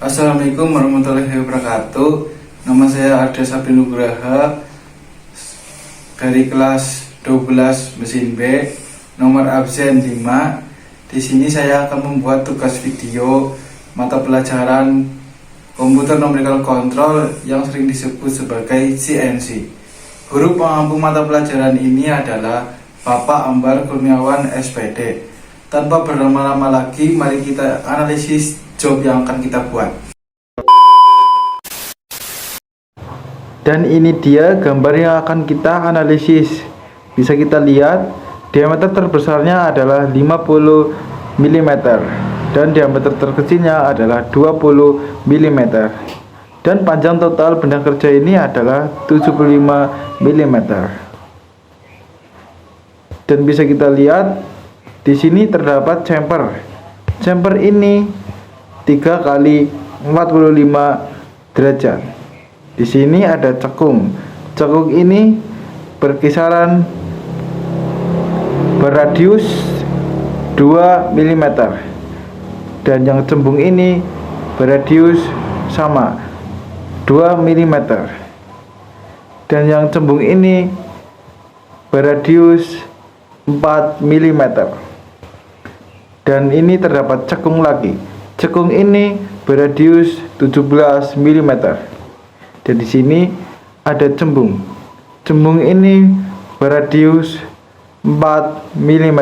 Assalamualaikum warahmatullahi wabarakatuh. Nama saya Arda Sabri Nugraha dari kelas 12 mesin B, nomor absen 5. Di sini saya akan membuat tugas video mata pelajaran komputer numerical control yang sering disebut sebagai CNC. Guru pengampu mata pelajaran ini adalah Bapak Ambar Kurniawan SPD. Tanpa berlama-lama lagi, mari kita analisis job yang akan kita buat. Dan ini dia gambar yang akan kita analisis. Bisa kita lihat diameter terbesarnya adalah 50 mm dan diameter terkecilnya adalah 20 mm. Dan panjang total benda kerja ini adalah 75 mm. Dan bisa kita lihat di sini terdapat chamfer. Chamfer ini 3 kali 45 derajat. Di sini ada cekung. Cekung ini berkisaran berradius 2 mm. Dan yang cembung ini berradius sama 2 mm. Dan yang cembung ini berradius 4 mm. Dan ini terdapat cekung lagi. Cekung ini berradius 17 mm. Dan di sini ada cembung. Cembung ini berradius 4 mm.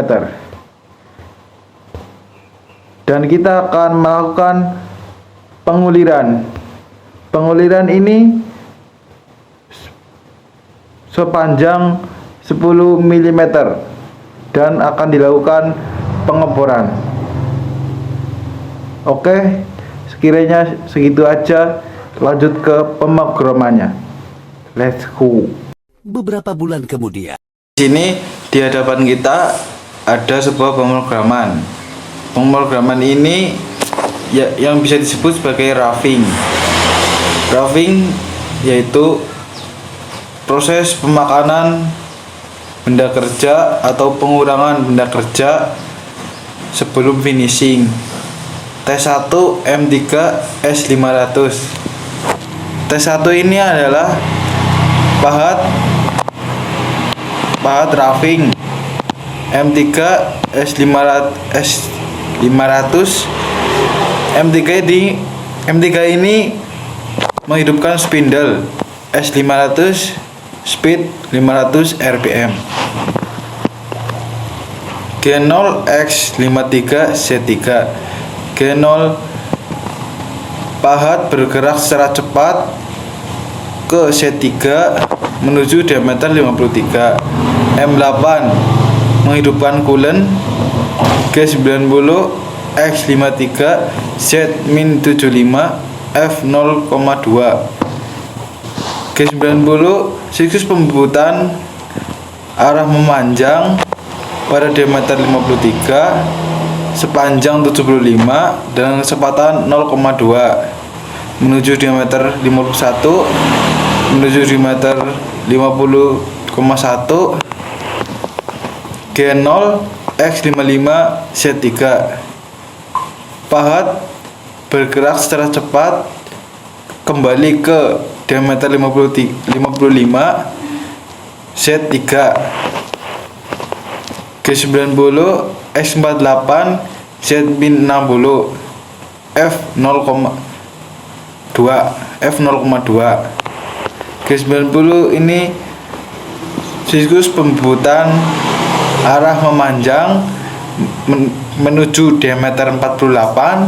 Dan kita akan melakukan penguliran. Penguliran ini sepanjang 10 mm dan akan dilakukan pengeboran. Oke, sekiranya segitu aja, lanjut ke pemrogramannya. Let's go. Beberapa bulan kemudian, di sini di hadapan kita ada sebuah pemrograman. Pemrograman ini yang bisa disebut sebagai roughing. Roughing yaitu proses pemakanan benda kerja atau pengurangan benda kerja sebelum finishing. T1 M3 S500. T1 ini adalah pahat roughing. M3 S500. M3 ini menghidupkan spindle S500 speed 500 rpm. G0 X53 C3. G0 pahat bergerak secara cepat ke C3 menuju diameter 53. M8 menghidupkan coolant. G90 X53 Z-75 F0,2. G90 siklus pembubutan arah memanjang pada diameter 53 sepanjang 75 dengan kecepatan 0,2 menuju diameter 51 menuju diameter 50,1. G0 X55 Z3 pahat bergerak secara cepat kembali ke diameter 55 Z3. G90 X48 Z-60 F0,2. G90 ini siklus pembubutan arah memanjang menuju diameter 48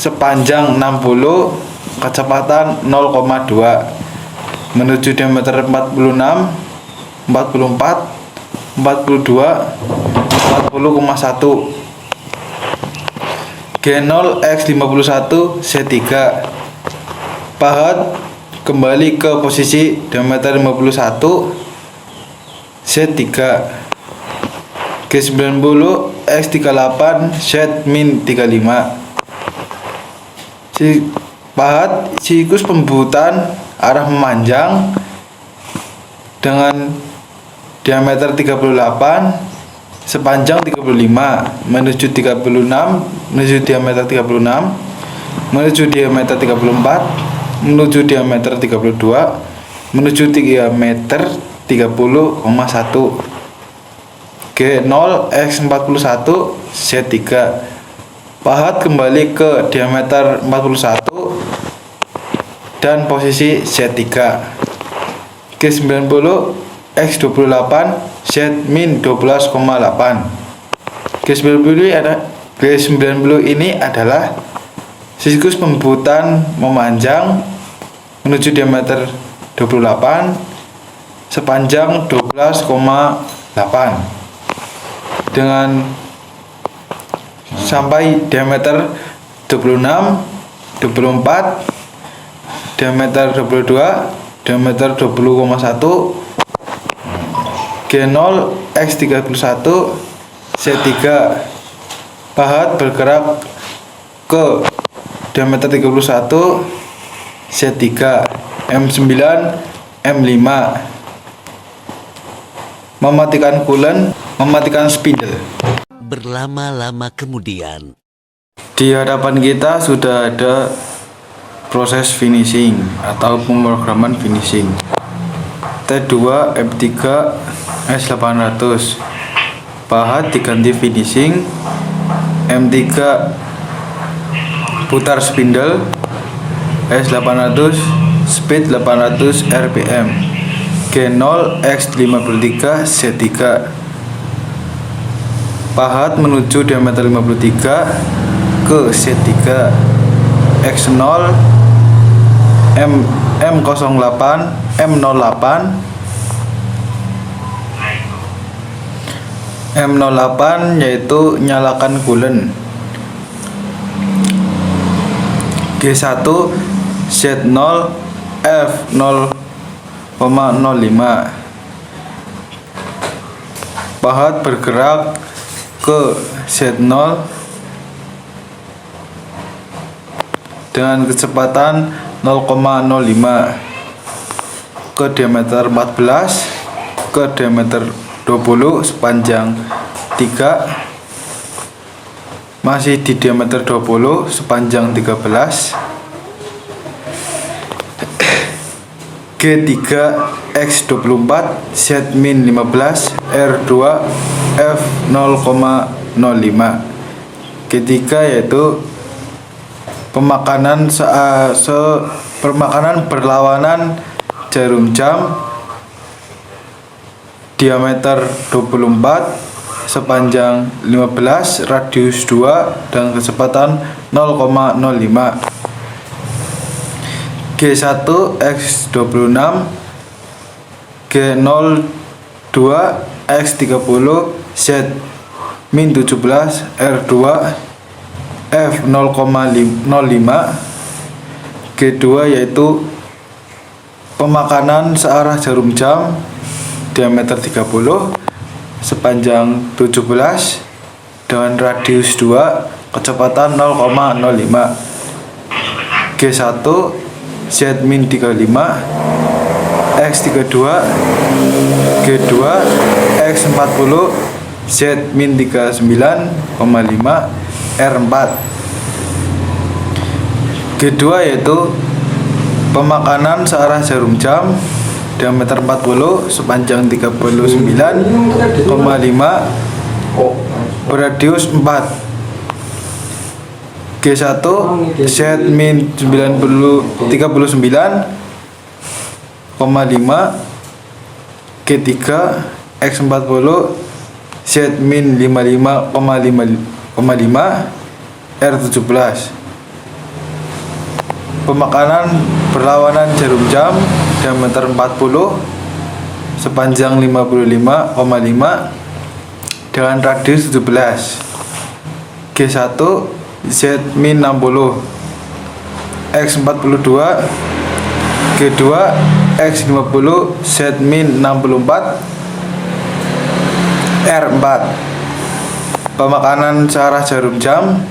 sepanjang 60 kecepatan 0,2 menuju diameter 46 44 42 40,1. G0 X51 Z3 pahat kembali ke posisi diameter 51 Z3. G90 X38 Z-35 pahat siklus pembubutan arah memanjang dengan diameter 38 sepanjang 35 menuju 36 menuju diameter 36 menuju diameter 34, menuju diameter 32, menuju diameter 30,1. G0 X 41 Z3. Pahat kembali ke diameter 41 dan posisi Z3. G90 X 28 Z min 12,8. G90 ini adalah siklus pembutan memanjang menuju diameter 28 sepanjang 12,8 dengan sampai diameter 26, 24, diameter 22, diameter 20,1. G0 X 31 Z3. Pahat bergerak ke diameter 31 Z3 M9 M5. Mematikan coolant, mematikan spindle. Berlama-lama kemudian. Di hadapan kita sudah ada proses finishing atau pemrograman finishing. T2 M3 S800. Pahat diganti finishing. M3 putar spindle S800 speed 800 rpm. G0 X53 Z3. Pahat menuju diameter 53 ke Z3. X0 M08 M08 yaitu nyalakan coolant. G1 Z0 F0,05. Pahat bergerak ke Z0 dengan kecepatan 0,05 ke diameter 14 ke diameter 20 sepanjang 3, masih di diameter 20 sepanjang 13. G3 X24 Z-15 R2 F0,05. G3 yaitu pemakanan berlawanan jarum jam diameter 24 sepanjang 15 radius 2 dan kecepatan 0,05. G1 X26 G02 X30 Z-17 R2 F0,05. G2 yaitu pemakanan searah jarum jam diameter 30 sepanjang 17 dengan radius 2 kecepatan 0,05. G1 Z-35 X32 G2 X40 Z-39,5 R4. G2 yaitu pemakanan searah jarum jam diameter 40 sepanjang 39,5 beradius 4. G1 Z-39,5 G3 X40 Z-55,5 R17. Pemakanan berlawanan jarum jam diameter 40 sepanjang 55,5 dengan radius 17. G1 Z-60 X42 G2 X50 Z-64 R4. Pemakanan searah jarum jam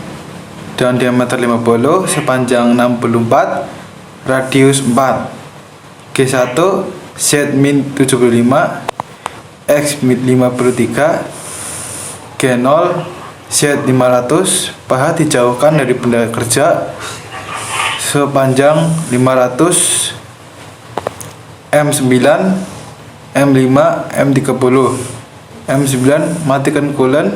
dengan diameter 50 sepanjang 64 radius 4. G1 Z-75 X53 G0 Z500. Pahat dijauhkan dari benda kerja sepanjang 500 M9, M5, M30. M9 matikan coolant,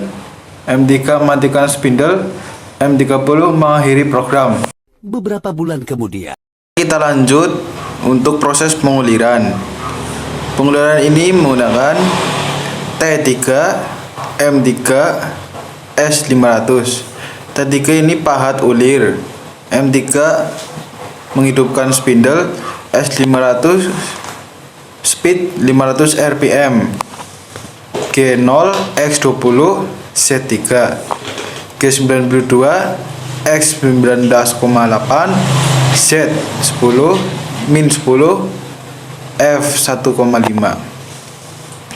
M3 matikan spindle, M30 mengakhiri program. Beberapa bulan kemudian, Kita lanjut untuk proses penguliran. Penguliran ini menggunakan T3, M3, S500. T3 ini pahat ulir, M3 menghidupkan spindle, S500 speed 500 rpm, G0 X20 Z3, G92 X19,8 Z10 min 10 F1,5.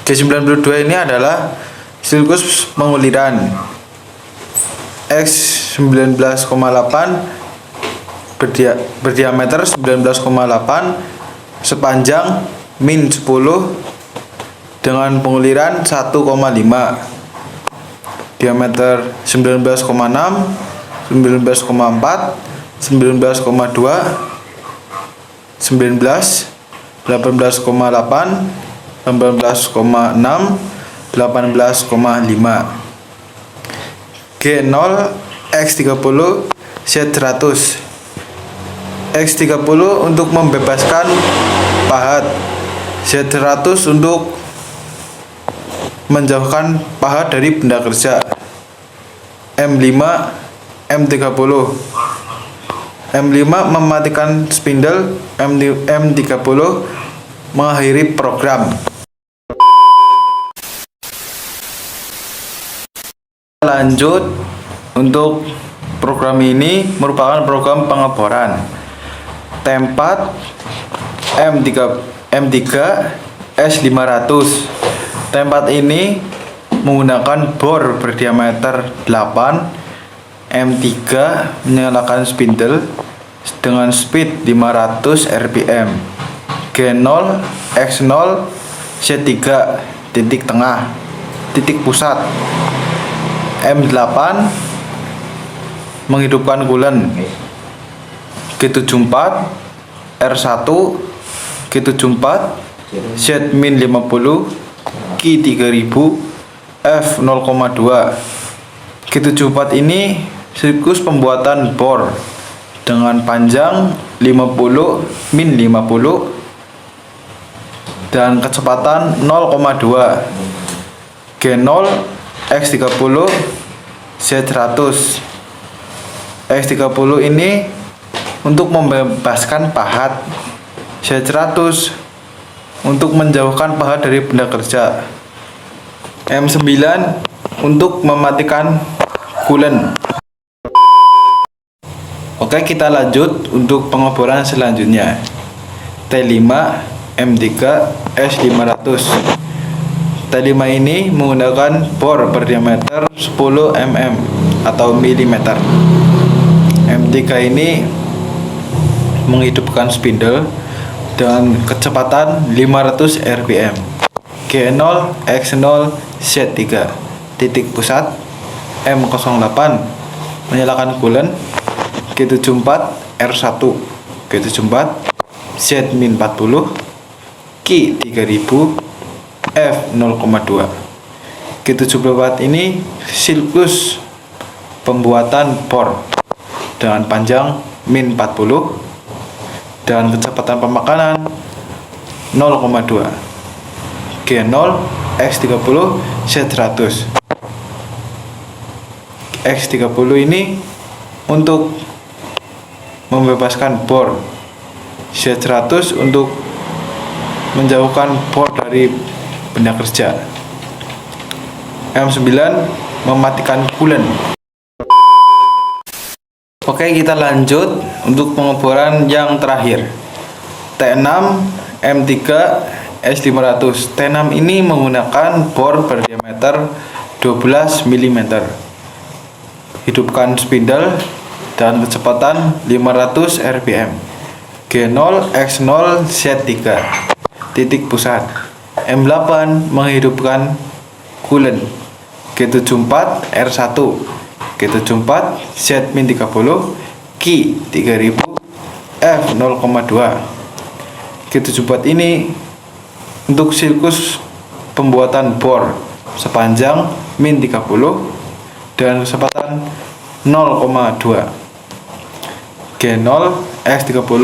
G92 ini adalah siklus penguliran X19,8 berdiameter 19,8 sepanjang min 10 dengan penguliran 1,5, diameter 19,6, 19,4, 19,2, 19, 18,8, 18,6, 18,5. G0 X30 Z100. X30 untuk membebaskan pahat, Z100 untuk menjauhkan pahat dari benda kerja. M5 M30. M5 mematikan spindle, M30 mengakhiri program. Lanjut, untuk program ini merupakan program pengeboran T4 M3 S500. T4 ini menggunakan bor berdiameter 8. M3 menyalakan spindle dengan speed 500 rpm. G0 X0 Z3 titik tengah, titik pusat. M8 menghidupkan coolant. G74 R1 G74 Z-50 Ki 3000 F0,2. G74 ini siklus pembuatan bor dengan panjang 50 min 50 dan kecepatan 0,2. G0 X30 Z100. X30 ini untuk membebaskan pahat, Z100 untuk menjauhkan pahat dari benda kerja, M9 untuk mematikan coolant. Oke, kita lanjut untuk pengeboran selanjutnya. T5 M3 S500. T5 ini menggunakan bor berdiameter 10 mm atau milimeter. M3 ini menghidupkan spindle dengan kecepatan 500 rpm. G0 X0 Z3 titik pusat. M08 menyalakan coolant. G74 R1 G74 Z-40 Ki 3000 F0,2. G74 ini siklus pembuatan bor dengan panjang min 40 dan kecepatan pemakanan 0,2. G0 X30 Z100. X30 ini untuk membebaskan bor, Z100 untuk menjauhkan bor dari benda kerja, M9 mematikan coolant. Oke, kita lanjut untuk pengeboran yang terakhir. T6 M3 S500. T6 ini menggunakan bor berdiameter 12 mm. Hidupkan spindle dan kecepatan 500 rpm. G0 X0 Z3 titik pusat. M8 menghidupkan coolant. G74 R1 G74 Z-30 Ki 3000 F 0,2. G7 buat ini untuk sirkus pembuatan bor sepanjang min 30 dengan kecepatan 0,2. G0 S30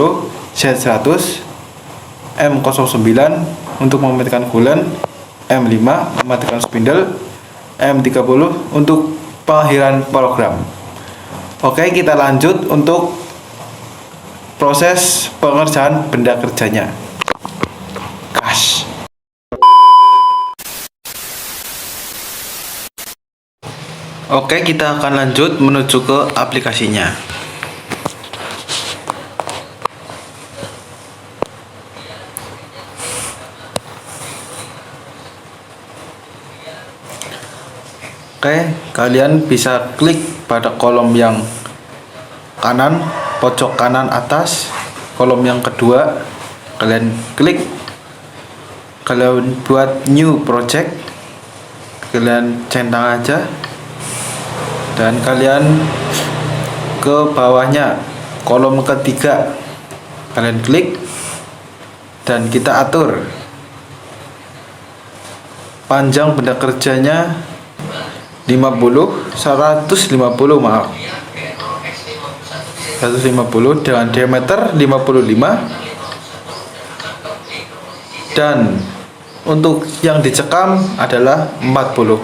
Z100 M09 untuk mematikan coolant, M5 mematikan spindle, M30 untuk pengakhiran program. Oke, kita lanjut untuk proses pengerjaan benda kerjanya. Gas. Oke, kita akan lanjut menuju ke aplikasinya. Oke, kalian bisa klik pada kolom yang kanan, pojok kanan atas, kolom yang kedua, kalian klik, kalian buat new project, kalian centang aja, dan kalian ke bawahnya, kolom ketiga, kalian klik, dan kita atur panjang benda kerjanya 150 maaf 150 dengan diameter 55, dan untuk yang dicekam adalah 40.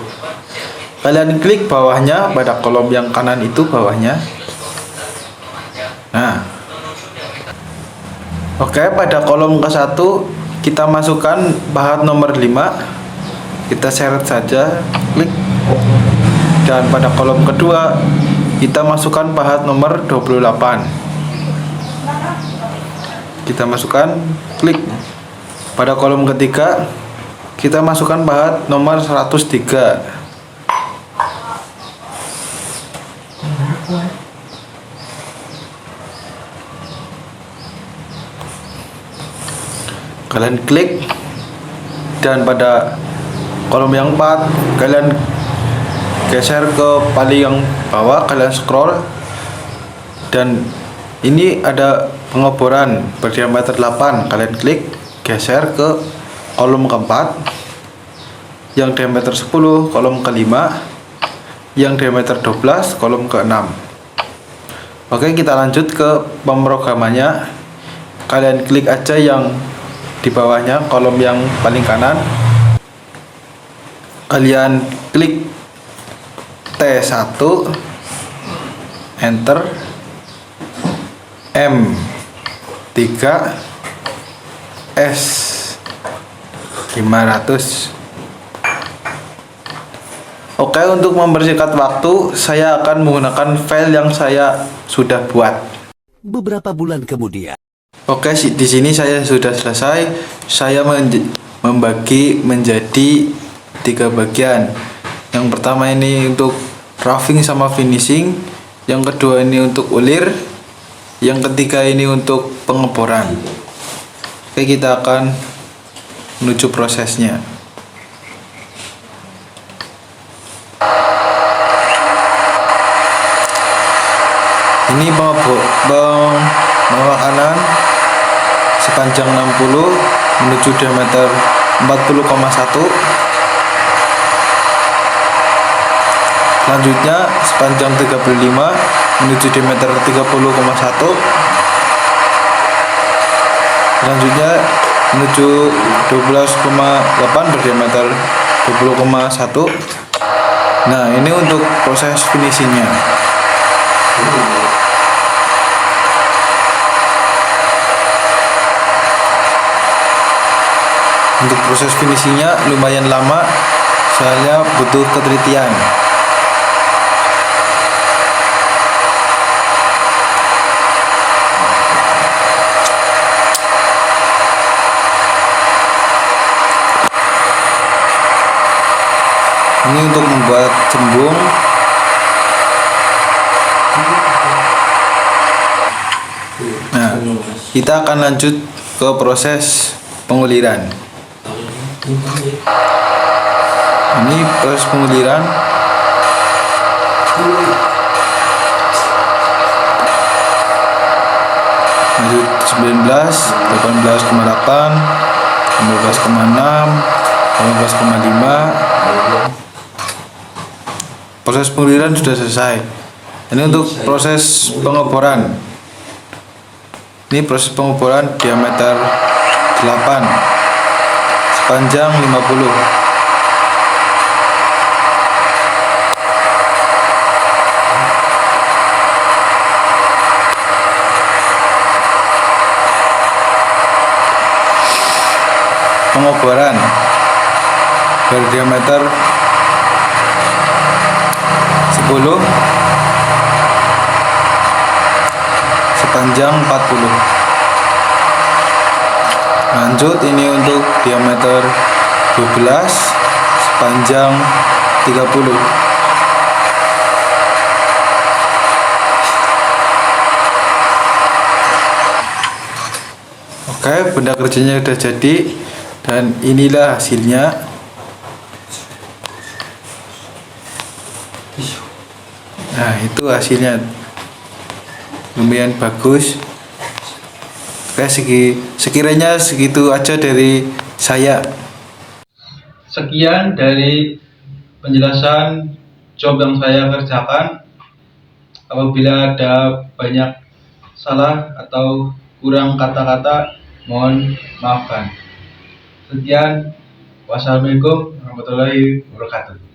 Kalian klik bawahnya pada kolom yang kanan itu bawahnya. Nah, oke, pada kolom ke-1 kita masukkan bahan nomor 5, kita seret saja, klik, dan pada kolom kedua kita masukkan pahat nomor 28, kita masukkan, klik. Pada kolom ketiga kita masukkan pahat nomor 103, kalian klik, dan pada kolom yang 4 kalian geser ke paling yang bawah, kalian scroll, dan ini ada pengeboran berdiameter 8, kalian klik, geser ke kolom keempat, yang diameter 10 kolom kelima, yang diameter 12 kolom ke-6. Oke, kita lanjut ke pemrogramannya. Kalian klik aja yang di bawahnya, kolom yang paling kanan, kalian klik T1, enter, M3, S500. Oke, untuk mempersingkat waktu, saya akan menggunakan file yang saya sudah buat. Beberapa bulan kemudian. Oke, di sini saya sudah selesai. Saya membagi menjadi 3 bagian. Yang pertama ini untuk roughing sama finishing, yang kedua ini untuk ulir, yang ketiga ini untuk pengeboran. Oke, kita akan menuju prosesnya. Ini pemakanan sepanjang 60 menuju diameter 40,1. Selanjutnya sepanjang 35 menuju diameter 30,1. Selanjutnya menuju 12,8 berdiameter 20,1. Nah, ini untuk proses finishingnya. Untuk proses finishingnya lumayan lama, soalnya butuh ketelitian. Ini untuk membuat cembung. Nah, kita akan lanjut ke proses penguliran. Ini proses penguliran. Lanjut 19, 18,8, 15,6, 15,5. Proses pengeliran sudah selesai. Ini untuk proses pengeboran. Ini proses pengeboran diameter 8, sepanjang 50. Pengoboran berdiameter 10, sepanjang 40. Lanjut, ini untuk diameter 12, sepanjang 30. Oke, benda kerjanya sudah jadi dan inilah hasilnya. Nah, itu hasilnya lumayan bagus. Oke, sekiranya segitu aja dari saya. Sekian dari penjelasan job yang saya kerjakan. Apabila ada banyak salah atau kurang kata-kata, mohon maafkan. Sekian, wassalamualaikum warahmatullahi wabarakatuh.